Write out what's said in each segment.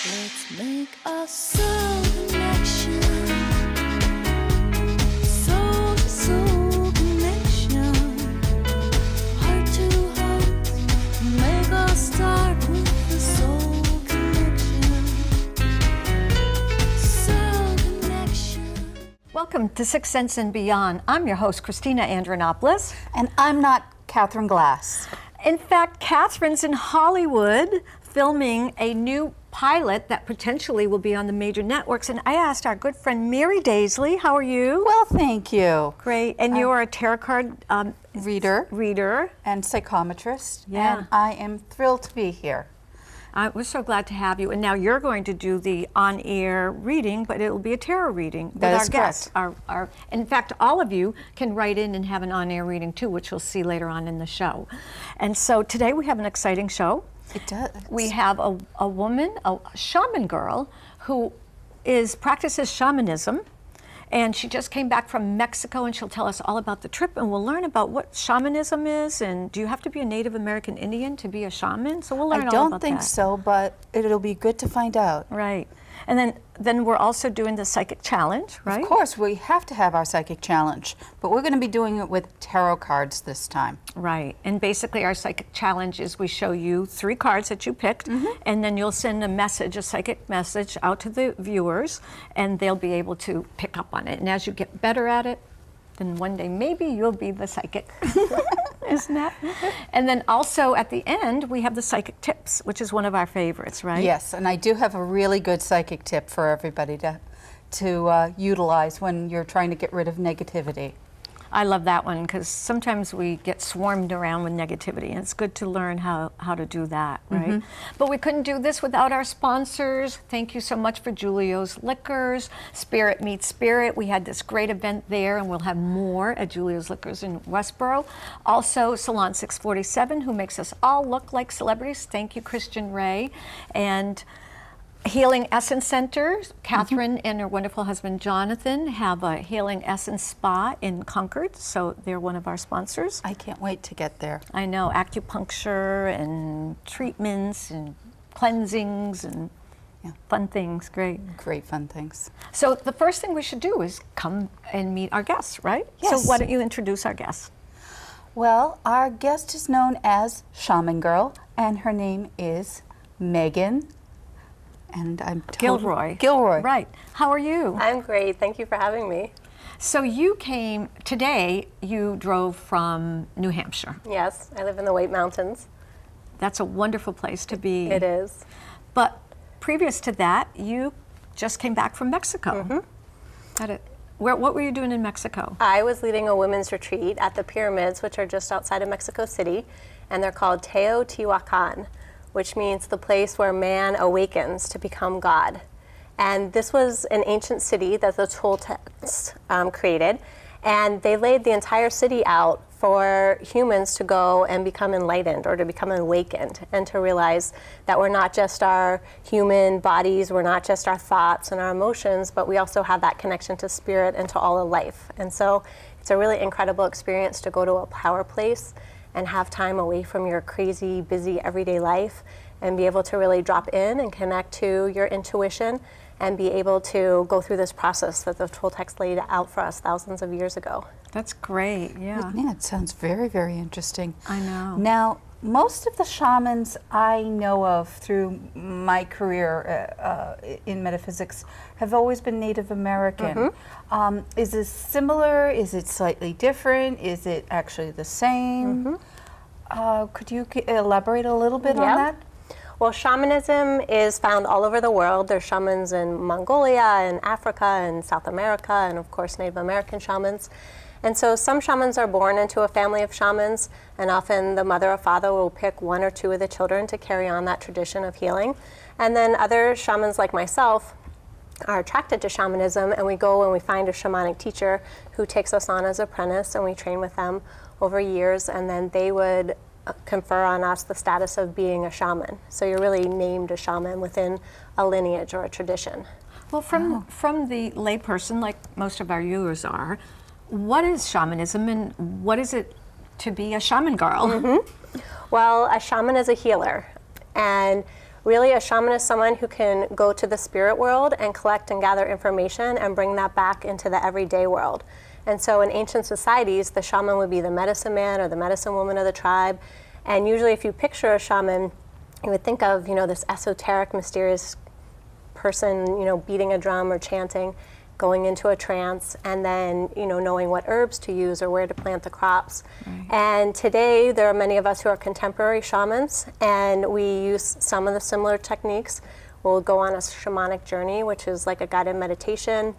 Let's make a soul connection. Soul to soul connection. Heart to heart. Make us start with the soul connection. Soul connection. Welcome to Sixth Sense and Beyond. I'm your host, Christina Andrianopoulos. And I'm not Katherine Glass. In fact, Catherine's in Hollywood filming a new pilot that potentially will be on the major networks. And I asked our good friend Mary Daisley, how are you? Well, thank you. Great. And you're a tarot card reader. And psychometrist. Yeah. And I am thrilled to be here. We're so glad to have you. And now you're going to do the on-air reading, but it will be a tarot reading with our guests. In fact, all of you can write in and have an on-air reading too, which you'll see later on in the show. And so today we have an exciting show. It does. We have a woman, a shaman girl, who practices shamanism. And she just came back from Mexico, and she'll tell us all about the trip, and we'll learn about what shamanism is, and do you have to be a Native American Indian to be a shaman? So we'll learn all about that. I don't think so, but it'll be good to find out. Right. And then we're also doing the psychic challenge, right? Of course, we have to have our psychic challenge, but we're going to be doing it with tarot cards this time. Right. And basically our psychic challenge is we show you 3 cards that you picked, and then you'll send a psychic message out to the viewers, and they'll be able to pick up on it. And as you get better at it, then one day maybe you'll be the psychic. Isn't that? And then also at the end, we have the psychic tips, which is one of our favorites, right? Yes, and I do have a really good psychic tip for everybody to utilize when you're trying to get rid of negativity. I love that one because sometimes we get swarmed around with negativity, and it's good to learn how to do that, right? But we couldn't do this without our sponsors. Thank you so much for Julio's Liquors, Spirit Meets Spirit. We had this great event there, and we'll have more at Julio's Liquors in Westboro. Also, Salon 647, who makes us all look like celebrities. Thank you, Christian Ray. And Healing Essence Center. Catherine and her wonderful husband Jonathan have a Healing Essence Spa in Concord, so they're one of our sponsors. I can't wait to get there. I know, acupuncture and treatments and cleansings and fun things, great. Great fun things. So the first thing we should do is come and meet our guests, right? Yes. So why don't you introduce our guests? Well, our guest is known as Shaman Girl, and her name is Meghan. And I'm Gilroy. Gilroy. Right. How are you? I'm great. Thank you for having me. So you came, today you drove from New Hampshire. Yes, I live in the White Mountains. That's a wonderful place to be. It is. But previous to that, you just came back from Mexico. What were you doing in Mexico? I was leading a women's retreat at the pyramids, which are just outside of Mexico City, and they're called Teotihuacan, which means the place where man awakens to become God. And this was an ancient city that the Toltecs created, and they laid the entire city out for humans to go and become enlightened or to become awakened and to realize that we're not just our human bodies, we're not just our thoughts and our emotions, but we also have that connection to spirit and to all of life. And so it's a really incredible experience to go to a power place and have time away from your crazy, busy, everyday life and be able to really drop in and connect to your intuition and be able to go through this process that the Toltecs laid out for us thousands of years ago. That's great, yeah. Yeah, it sounds very, very interesting. I know. Now, most of the shamans I know of through my career in metaphysics have always been Native American. Is this similar? Is it slightly different? Is it actually the same? Could you elaborate a little bit on that? Well, shamanism is found all over the world. There's shamans in Mongolia and Africa and South America and of course Native American shamans. And so some shamans are born into a family of shamans, and often the mother or father will pick 1 or 2 of the children to carry on that tradition of healing. And then other shamans like myself are attracted to shamanism, and we go and we find a shamanic teacher who takes us on as apprentice, and we train with them over years, and then they would confer on us the status of being a shaman. So you're really named a shaman within a lineage or a tradition. Well, from the layperson, like most of our viewers are, what is shamanism and what is it to be a shaman girl? Well, a shaman is a healer, and really a shaman is someone who can go to the spirit world and collect and gather information and bring that back into the everyday world. And so in ancient societies, the shaman would be the medicine man or the medicine woman of the tribe. And usually if you picture a shaman, you would think of, this esoteric, mysterious person, beating a drum or chanting, going into a trance, and then, knowing what herbs to use or where to plant the crops. Right. And today, there are many of us who are contemporary shamans, and we use some of the similar techniques. We'll go on a shamanic journey, which is like a guided meditation.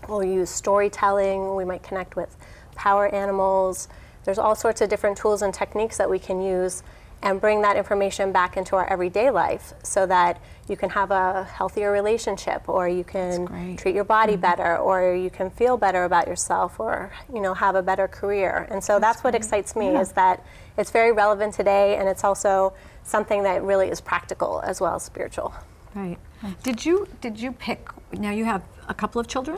We'll use storytelling. We might connect with power animals. There's all sorts of different tools and techniques that we can use and bring that information back into our everyday life so that you can have a healthier relationship, or you can treat your body better, or you can feel better about yourself, or have a better career. And so that's what excites me, is that it's very relevant today, and it's also something that really is practical as well as spiritual. Right. Did you pick, now you have a couple of children?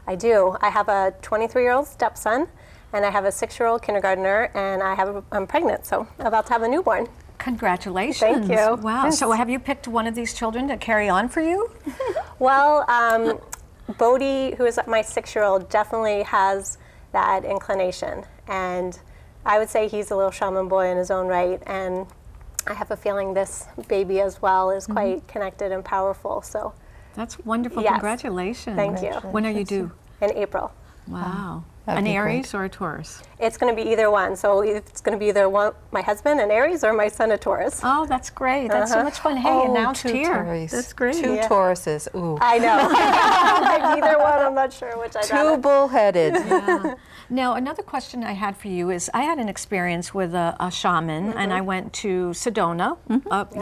I do. I have a 23-year-old stepson, and I have a 6-year-old kindergartner, and I'm pregnant, so I'm about to have a newborn. Congratulations. Thank you. Wow. Yes. So have you picked one of these children to carry on for you? Well, Bodhi, who is my 6-year-old, definitely has that inclination. And I would say he's a little shaman boy in his own right. And I have a feeling this baby as well is quite connected and powerful. So that's wonderful. Yes. Congratulations. Thank you. When are you due? In April. Wow. An Aries or a Taurus? It's going to be either one. So it's going to be either my husband, an Aries, or my son, a Taurus. Oh, that's great. That's so much fun. Hey, announced here. Taurus. That's great. Two Tauruses. Ooh. I know. Either one, I'm not sure which I'd rather. Two bullheaded. Yeah. Now, another question I had for you is, I had an experience with a shaman, and I went to Sedona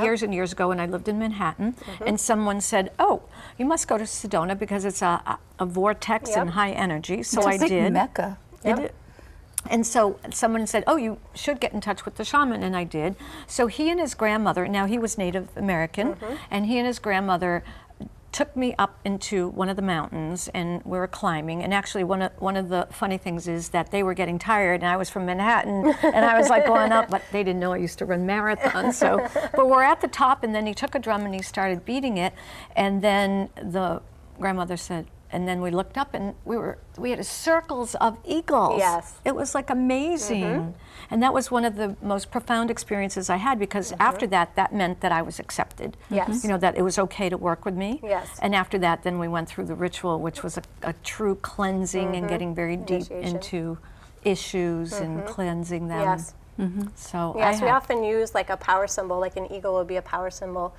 years and years ago, and I lived in Manhattan, and someone said, oh, you must go to Sedona because it's a vortex and high energy. So I did. It's a Mecca. Yep. And so someone said, oh, you should get in touch with the shaman, and I did. So he and his grandmother, now he was Native American, and he and his grandmother took me up into one of the mountains, and we were climbing. And actually, one of the funny things is that they were getting tired, and I was from Manhattan, and I was like going up, but they didn't know I used to run marathons. So, but we're at the top, and then he took a drum and he started beating it, and then the grandmother said, and then we looked up, and we had circles of eagles. Yes. It was like amazing. And that was one of the most profound experiences I had, because after that meant that I was accepted. Yes. That it was okay to work with me. Yes. And after that, then we went through the ritual, which was a true cleansing and getting very deep into issues and cleansing them. Yes. So yes, we often use like a power symbol, like an eagle would be a power symbol.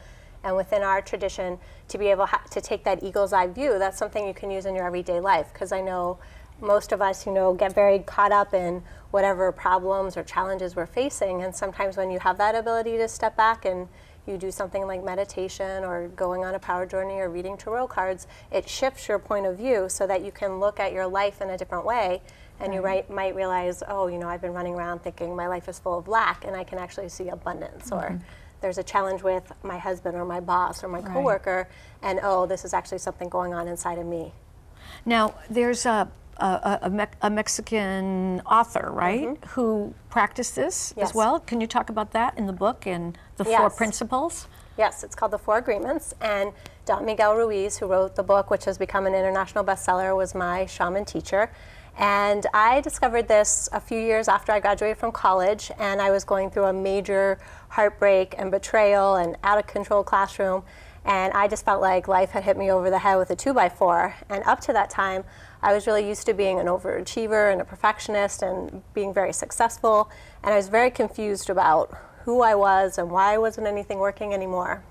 And within our tradition, to be able to take that eagle's eye view, that's something you can use in your everyday life. Because I know most of us, get very caught up in whatever problems or challenges we're facing. And sometimes when you have that ability to step back and you do something like meditation or going on a power journey or reading tarot cards, it shifts your point of view so that you can look at your life in a different way. And you might realize, oh, I've been running around thinking my life is full of lack, and I can actually see abundance. Or there's a challenge with my husband or my boss or my coworker, and oh, this is actually something going on inside of me. Now, there's a Mexican author, right, who practiced this as well. Can you talk about that in the book and the 4 principles? Yes, it's called The 4 Agreements, and Don Miguel Ruiz, who wrote the book, which has become an international bestseller, was my shaman teacher. And I discovered this a few years after I graduated from college, and I was going through a major heartbreak and betrayal and out-of-control classroom, and I just felt like life had hit me over the head with a 2x4. And up to that time, I was really used to being an overachiever and a perfectionist and being very successful, and I was very confused about who I was and why wasn't anything working anymore.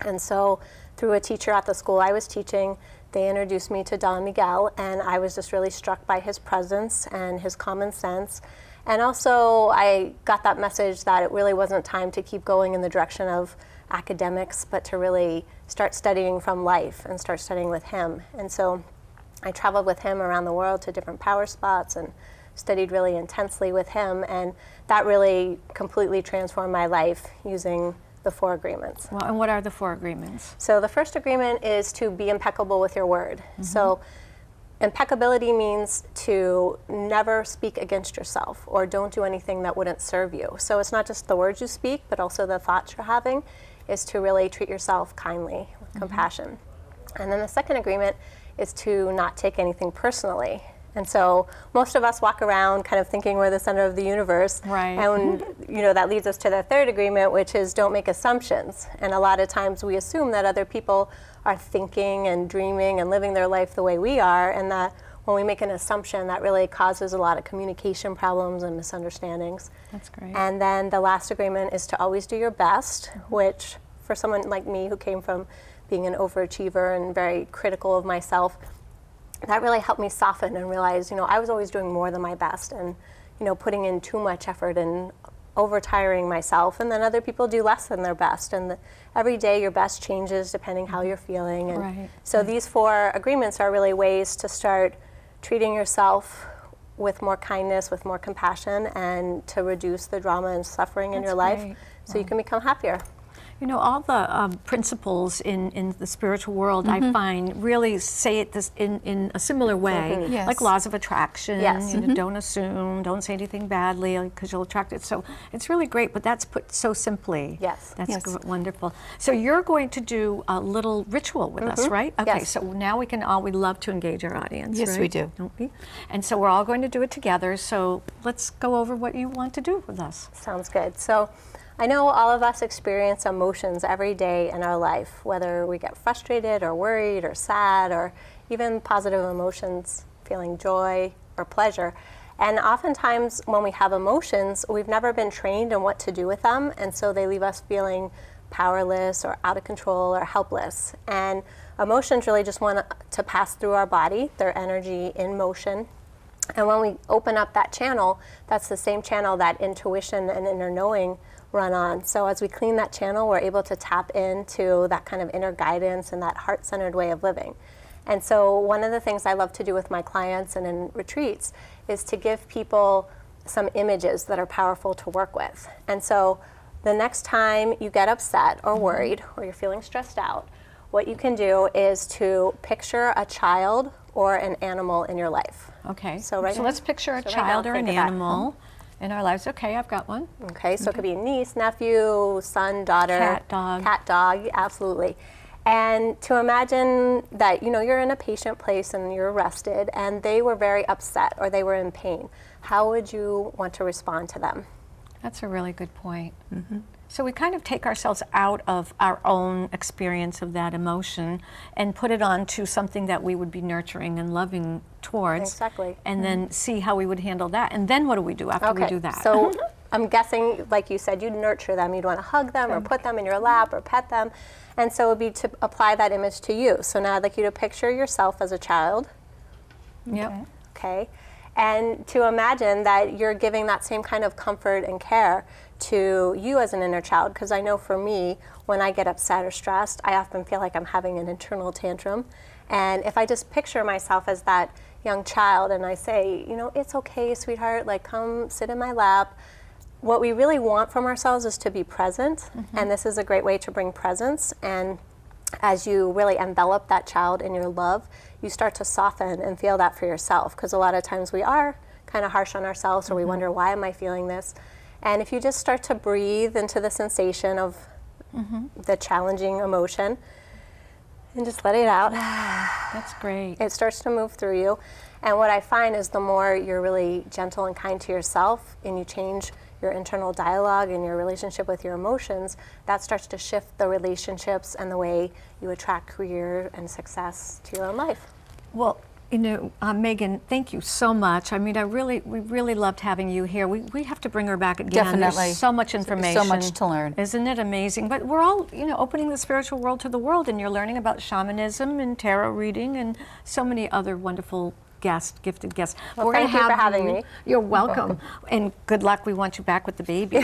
And so through a teacher at the school I was teaching, they introduced me to Don Miguel, and I was just really struck by his presence and his common sense. And also I got that message that it really wasn't time to keep going in the direction of academics, but to really start studying from life and start studying with him. And so I traveled with him around the world to different power spots and studied really intensely with him, and that really completely transformed my life using the 4 agreements. Well, and what are the 4 agreements? So the first agreement is to be impeccable with your word. So impeccability means to never speak against yourself or don't do anything that wouldn't serve you. So it's not just the words you speak, but also the thoughts you're having. is to really treat yourself kindly, with compassion. And then the second agreement is to not take anything personally. And so most of us walk around kind of thinking we're the center of the universe. Right. And that leads us to the third agreement, which is don't make assumptions. And a lot of times we assume that other people are thinking and dreaming and living their life the way we are, and that when we make an assumption, that really causes a lot of communication problems and misunderstandings. That's great. And then the last agreement is to always do your best, which for someone like me who came from being an overachiever and very critical of myself, that really helped me soften and realize, I was always doing more than my best and, putting in too much effort and over-tiring myself, and then other people do less than their best. And every day your best changes depending how you're feeling. And so these 4 agreements are really ways to start treating yourself with more kindness, with more compassion, and to reduce the drama and suffering in your life so you can become happier. All the principles in the spiritual world, I find, really say it in a similar way, Yes. like laws of attraction. Yes. Don't assume, don't say anything badly because you'll attract it. So it's really great, but that's put so simply. Yes. That's Yes. wonderful. So you're going to do a little ritual with us, right? Okay, Yes. so now we love to engage our audience, Yes, right? we do. Don't we? And so we're all going to do it together. So let's go over what you want to do with us. Sounds good. So I know all of us experience emotions every day in our life, whether we get frustrated or worried or sad or even positive emotions, feeling joy or pleasure. And oftentimes when we have emotions, we've never been trained in what to do with them, and so they leave us feeling powerless or out of control or helpless. And emotions really just want to pass through our body, their energy in motion. And when we open up that channel, that's the same channel that intuition and inner knowing run on. So as we clean that channel, we're able to tap into that kind of inner guidance and that heart-centered way of living. And so one of the things I love to do with my clients and in retreats is to give people some images that are powerful to work with. And so the next time you get upset or worried or you're feeling stressed out, what you can do is to picture a child or an animal in your life. Okay. So let's picture a so right child now, or an think of that. animal in our lives. Okay, I've got one. Okay, so it could be a niece, nephew, son, daughter. Cat, dog. Absolutely. And to imagine that, you're in a patient place and you're rested and they were very upset or they were in pain. How would you want to respond to them? That's a really good point. So we kind of take ourselves out of our own experience of that emotion and put it onto something that we would be nurturing and loving towards. Exactly. And then see how we would handle that. And then what do we do after we do that? So I'm guessing, like you said, you'd nurture them. You'd want to hug them or put them in your lap or pet them. And so it would be to apply that image to you. So now I'd like you to picture yourself as a child. Yep. Okay. And to imagine that you're giving that same kind of comfort and care to you as an inner child. Because I know for me, when I get upset or stressed, I often feel like I'm having an internal tantrum. And if I just picture myself as that young child and I say, it's okay, sweetheart, like come sit in my lap. What we really want from ourselves is to be present. And this is a great way to bring presence. And as you really envelop that child in your love, you start to soften and feel that for yourself. Because a lot of times we are kind of harsh on ourselves or we wonder, why am I feeling this? And if you just start to breathe into the sensation of the challenging emotion and just let it out, That's great. it starts to move through you. And what I find is the more you're really gentle and kind to yourself and you change your internal dialogue and your relationship with your emotions, that starts to shift the relationships and the way you attract career and success to your own life. Well, Meghan, thank you so much. I mean, we really loved having you here. We have to bring her back again. Definitely. There's so much information. So much to learn. Isn't it amazing? But we're all, opening the spiritual world to the world, and you're learning about shamanism and tarot reading and so many other wonderful gifted guests. Well, We're thank gonna you for have having me. You're welcome. And good luck. We want you back with the baby.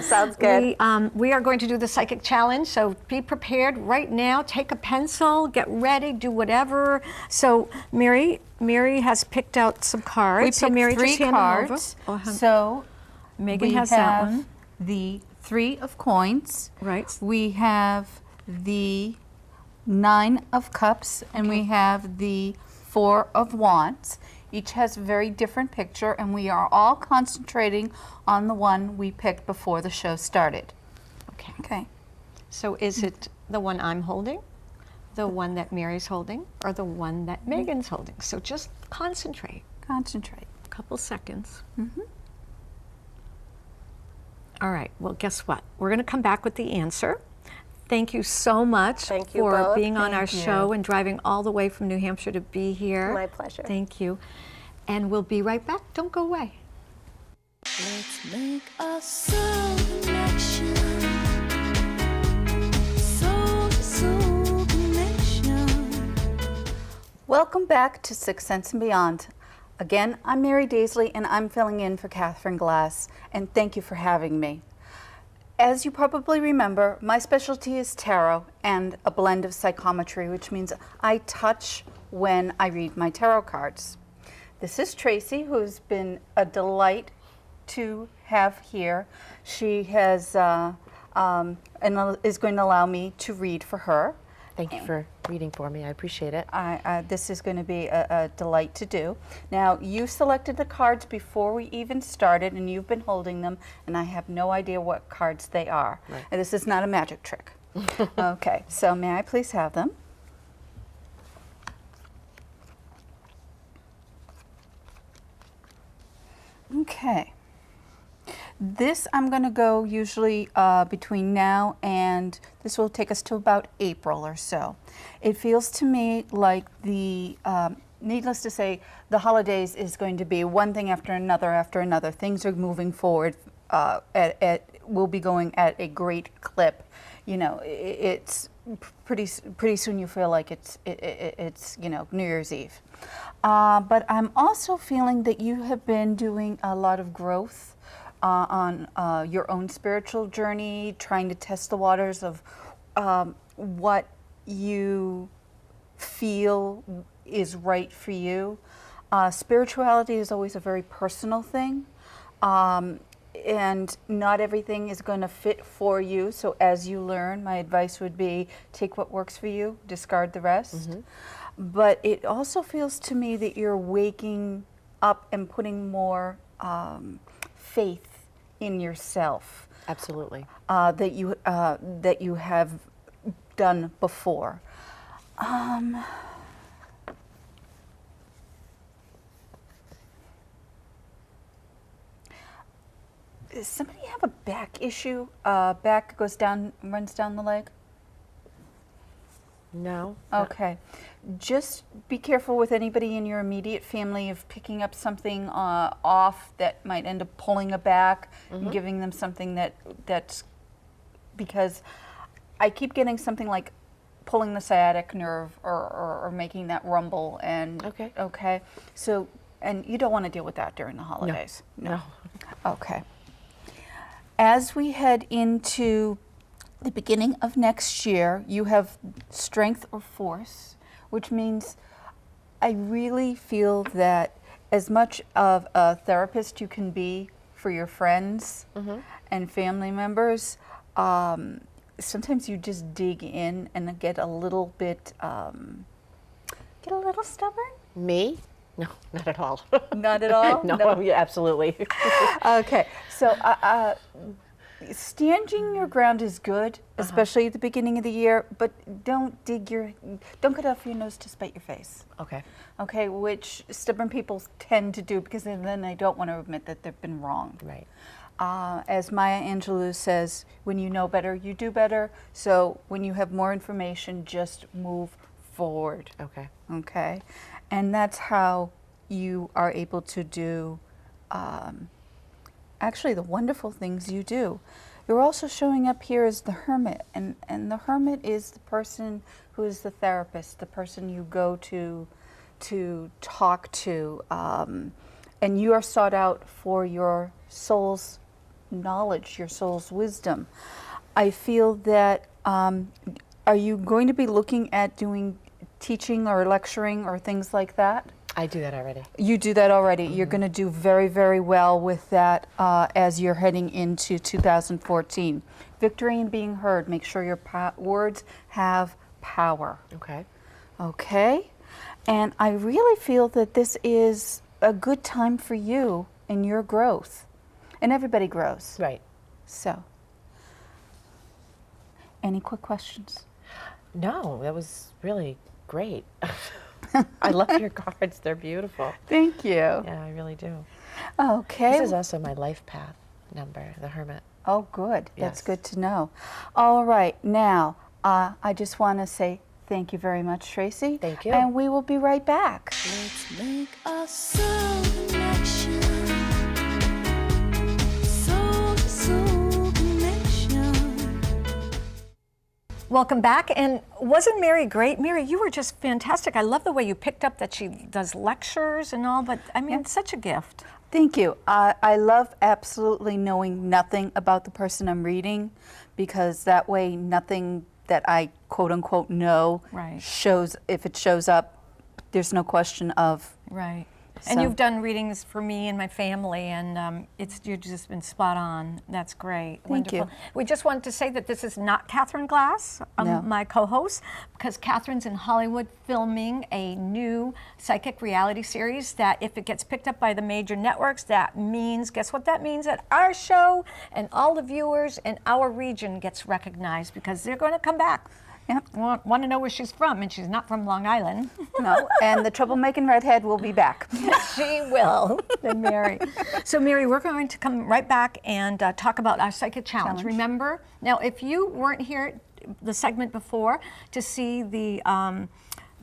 Sounds good. We are going to do the psychic challenge, so be prepared right now. Take a pencil, get ready, do whatever. So Mary has picked out some cards. We so picked Mary, 3 just hand cards. them over. So Meghan we has have that one. the 3 of coins. Right. We have the 9 of cups, and we have the 4 of wands. Each has a very different picture, and we are all concentrating on the one we picked before the show started. Okay. So is it the one I'm holding, the one that Mary's holding, or the one that Meghan's holding? So just concentrate. Concentrate. A couple seconds. All right, well, guess what? We're going to come back with the answer. Thank you so much Thank you for both. being on our Thank you. show and driving all the way from New Hampshire to be here. My pleasure. Thank you. And we'll be right back. Don't go away. Let's make a soul connection. Soul to soul connection. Welcome back to Sixth Sense and Beyond. Again, I'm Mary Daisley, and I'm filling in for Katherine Glass, and thank you for having me. As you probably remember, my specialty is tarot and a blend of psychometry, which means I touch when I read my tarot cards. This is Tracy, who's been a delight to have here. She has and is going to allow me to read for her. Thank you for reading for me. I appreciate it. This is going to be a delight to do. Now, you selected the cards before we even started, and you've been holding them, and I have no idea what cards they are. Right. And this is not a magic trick. Okay, so may I please have them? Okay. This I'm going to go usually between now and this will take us to about April or so. It feels to me like the, needless to say, the holidays is going to be one thing after another after another. Things are moving forward. We'll be going at a great clip. You know, it's pretty soon you feel like it's you know, New Year's Eve. But I'm also feeling that you have been doing a lot of growth on your own spiritual journey, trying to test the waters of what you feel is right for you. Spirituality is always a very personal thing, and not everything is going to fit for you. So as you learn, my advice would be take what works for you, discard the rest. But it also feels to me that you're waking up and putting more faith in yourself. Absolutely. That you have done before. Does somebody have a back issue? Back goes down, runs down the leg? No. Okay. Just be careful with anybody in your immediate family of picking up something off that might end up pulling a back and giving them something that's because I keep getting something like pulling the sciatic nerve or making that rumble and okay. So and you don't want to deal with that during the holidays. No. Okay. As we head into the beginning of next year, you have strength or force, which means I really feel that as much of a therapist you can be for your friends and family members, sometimes you just dig in and get a little bit, get a little stubborn? Me? No, not at all. Not at all? No, yeah, absolutely. Okay, so standing your ground is good, especially at the beginning of the year, but don't cut off your nose to spite your face. Okay. Okay, which stubborn people tend to do because then they don't want to admit that they've been wrong. Right. As Maya Angelou says, when you know better, you do better. So when you have more information, just move forward. Okay. Okay, and that's how you are able to do actually the wonderful things you do. You're also showing up here as the hermit, and the hermit is the person who is the therapist, the person you go to talk to, and you are sought out for your soul's knowledge, your soul's wisdom. I feel that, are you going to be looking at doing teaching or lecturing or things like that? I do that already. You do that already. You're going to do very, very well with that as you're heading into 2014. Victory and being heard. Make sure your words have power. Okay. Okay? And I really feel that this is a good time for you in your growth. And everybody grows. Right. So. Any quick questions? No, that was really great. I love your cards. They're beautiful. Thank you. Yeah, I really do. Okay. This is also my life path number, the Hermit. Oh, good. That's Yes. good to know. All right. Now, I just want to say thank you very much, Tracy. Thank you. And we will be right back. Let's make a soul connection. Soul to soul connection. Welcome back. And wasn't Mary great? Mary, you were just fantastic. I love the way you picked up that she does lectures and all, but I mean, such a gift. Thank you. I love absolutely knowing nothing about the person I'm reading, because that way nothing that I quote unquote know Right. shows, if it shows up, there's no question of. Right. And So- you've done readings for me and my family, and you've just been spot on. That's great. Thank you. Wonderful. We just wanted to say that this is not Katherine Glass, No. my co-host, because Katherine's in Hollywood filming a new psychic reality series that, if it gets picked up by the major networks, that means, guess what that means? That our show and all the viewers in our region gets recognized, because they're going to come back. Yep. Want to know where she's from, and she's not from Long Island. No, and the troublemaking redhead will be back. She will, then Mary. So Mary, we're going to come right back and talk about our psychic challenge. Remember, now if you weren't here the segment before to see the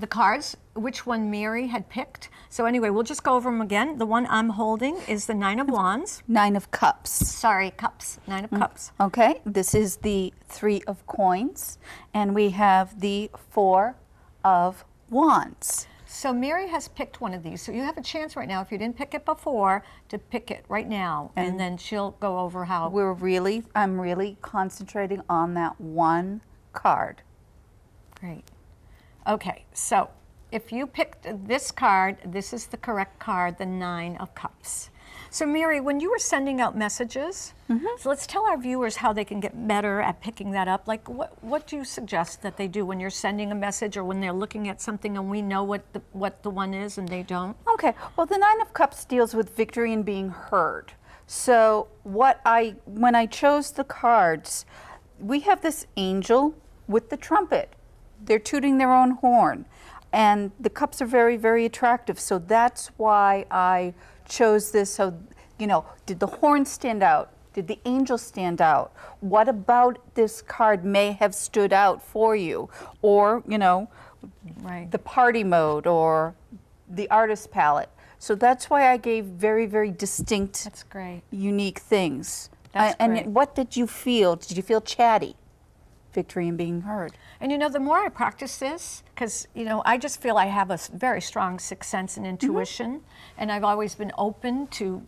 cards, which one Mary had picked. So anyway, we'll just go over them again. The one I'm holding is the 9 of Wands. 9 of Cups. Sorry, Cups, 9 of Cups. Okay, this is the 3 of Coins, and we have the 4 of Wands. So Mary has picked one of these. So you have a chance right now, if you didn't pick it before, to pick it right now. And then she'll go over how. I'm really concentrating on that one card. Great. Okay, so if you picked this card, this is the correct card, the 9 of Cups. So Mary, when you were sending out messages, so let's tell our viewers how they can get better at picking that up. Like, what do you suggest that they do when you're sending a message, or when they're looking at something and we know what the one is and they don't? Okay, well, the 9 of Cups deals with victory and being heard. So when I chose the cards, we have this angel with the trumpet. They're tooting their own horn, and the cups are very, very attractive. So that's why I chose this. So, did the horn stand out? Did the angel stand out? What about this card may have stood out for you? Or, Right. the party mode or the artist palette. So that's why I gave very, very distinct, That's great. unique things. That's great. And what did you feel? Did you feel chatty? Victory and being heard. And the more I practice this, because I just feel I have a very strong sixth sense and intuition, and I've always been open to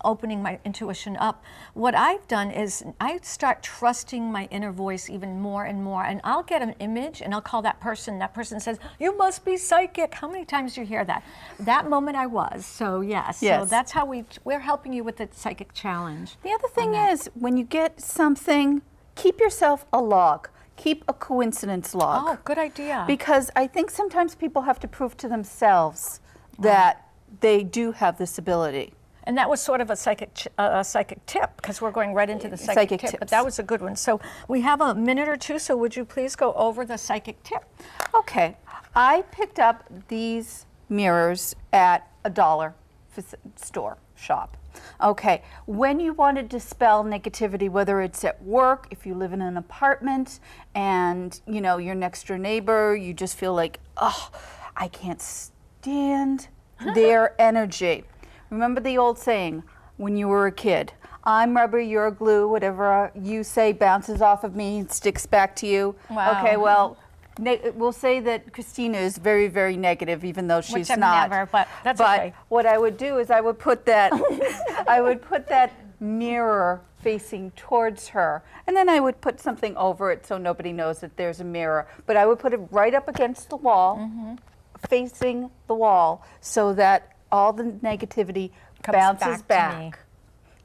opening my intuition up. What I've done is I start trusting my inner voice even more and more, and I'll get an image and I'll call that person. That person says, "You must be psychic." How many times do you hear that? That moment I was. So yes. So that's how we're helping you with the psychic challenge. The other thing is, when you get something, keep yourself a log. Keep a coincidence log. Oh, good idea. Because I think sometimes people have to prove to themselves that they do have this ability. And that was sort of a psychic tip, because we're going right into the psychic tip. But tips. that was a good one. So we have a minute or two, so would you please go over the psychic tip? Okay, I picked up these mirrors at a dollar shop. Okay, when you want to dispel negativity, whether it's at work, if you live in an apartment and your next door neighbor, you just feel like, oh, I can't stand their energy. Remember the old saying when you were a kid, I'm rubber, you're glue, whatever you say bounces off of me and sticks back to you. Wow. Okay, well, we'll say that Christina is very, very negative, even though she's Which I'm not. never, but that's okay. What I would do is I would put that mirror facing towards her, and then I would put something over it so nobody knows that there's a mirror. But I would put it right up against the wall, facing the wall, so that all the negativity bounces back to me.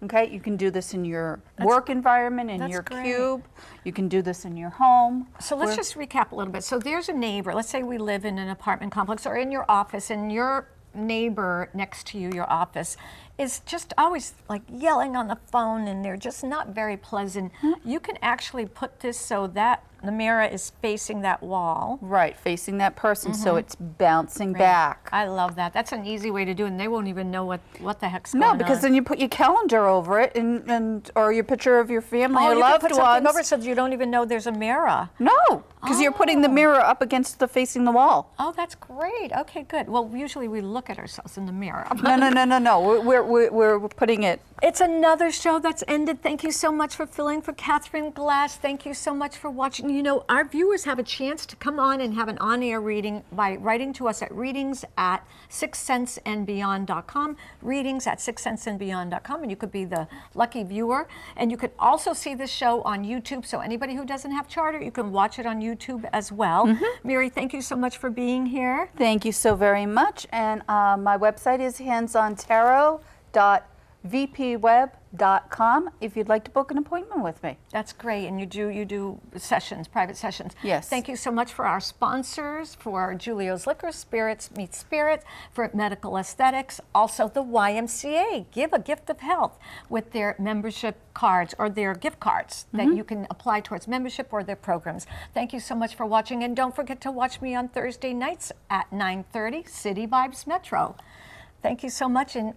Okay, you can do this in your work environment, in that's your great. cube. You can do this in your home. So let's just recap a little bit. So there's a neighbor. Let's say we live in an apartment complex or in your office, and your neighbor next to you, your office, is just always like yelling on the phone, and they're just not very pleasant. You can actually put this so that the mirror is facing that wall. Right, facing that person, so it's bouncing back. I love that. That's an easy way to do it, and they won't even know what the heck's going on. No, because then you put your calendar over it, and or your picture of your family or you loved can put something ones. over so you don't even know there's a mirror. No, because you're putting the mirror up against facing the wall. Oh, that's great. Okay, good. Well, usually we look at ourselves in the mirror. No. We're putting it. It's another show that's ended. Thank you so much for filling for Katherine Glass. Thank you so much for watching. You know, our viewers have a chance to come on and have an on-air reading by writing to us at readings@sixsenseandbeyond.com, readings@sixsenseandbeyond.com, and you could be the lucky viewer. And you could also see this show on YouTube, so anybody who doesn't have Charter, you can watch it on YouTube as well. Mary, thank you so much for being here. Thank you so very much. And my website is handsontarot.vpweb.com if you'd like to book an appointment with me. That's great, and you do sessions, private sessions. Yes. Thank you so much for our sponsors, for Julio's Liquor, Spirits Meet Spirit, for Medical Aesthetics, also the YMCA, Give a Gift of Health, with their membership cards or their gift cards that you can apply towards membership or their programs. Thank you so much for watching, and don't forget to watch me on Thursday nights at 9:30, City Vibes Metro. Thank you so much, and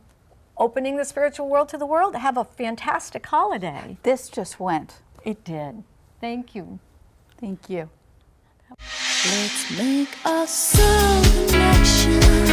opening the spiritual world to the world. Have a fantastic holiday. This just went. It did. Thank you. Thank you. Let's make a soul connection.